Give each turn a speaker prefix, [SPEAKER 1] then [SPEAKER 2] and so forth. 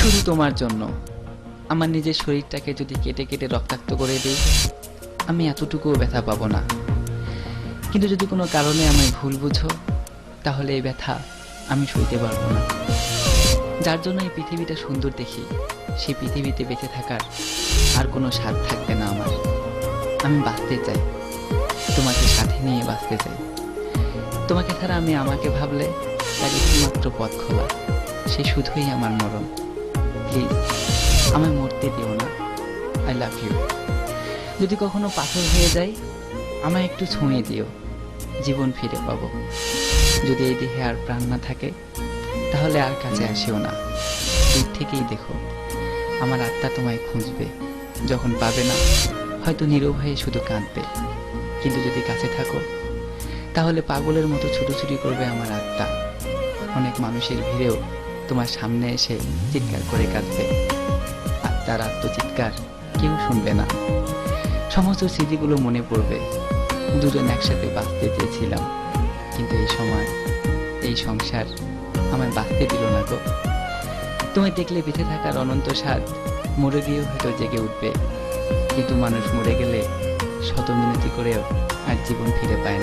[SPEAKER 1] শুধু তোমার জন্য আমার নিজের শরীরটাকে যদি কেটে কেটে রক্তাক্ত করে দিই, আমি এতটুকুও ব্যথা পাবো না। কিন্তু যদি কোনো কারণে আমায় ভুল বুঝো, তাহলে এই ব্যথা আমি সইতে পারবো না। যার জন্য এই পৃথিবীটা সুন্দর দেখি, সেই পৃথিবীতে বেঁচে থাকার আর কোনো স্বাদ থাকবে না আমার। আমি বাঁচতে চাই, তোমাকে সাথে নিয়ে বাঁচতে চাই। তোমাকে ছাড়া আমি আমাকে ভাবলে তার একটিমাত্র পথ খোলা, সে শুধুই আমার মরণ। প্লিজ আমায় মরতে দিও না। I love you. যদি কখনো পাথর হয়ে যায়, আমায় একটু ছুঁয়ে দিও, জীবন ফিরে পাবো। যদি এই দেহে আর প্রাণ না থাকে, তাহলে আর কাছে আসিও না, দূর থেকেই দেখো। আমার আত্মা তোমায় খুঁজবে, যখন পাবে না হয়তো নীরব হয়ে শুধু কাঁদবে। কিন্তু যদি কাছে থাকো, তাহলে পাগলের মতো ছুটোছুটি করবে আমার আত্মা। অনেক মানুষের ভিড়েও তোমার সামনে এসে চিৎকার করে কাঁদবে। আত্মার আত্মচিৎকার কেউ শুনবে না। সমস্ত স্মৃতিগুলো মনে পড়বে। দুজন একসাথে বাঁচতে চেয়েছিলাম, কিন্তু এই সময় এই সংসার আমায় বাঁচতে দিল না গো। তোমায় দেখলে বেঁচে থাকার অনন্ত স্বাদ মরে গিয়েও হয়তো জেগে উঠবে। কিন্তু মানুষ মরে গেলে শত মিনতি করেও আর জীবন ফিরে পায় না।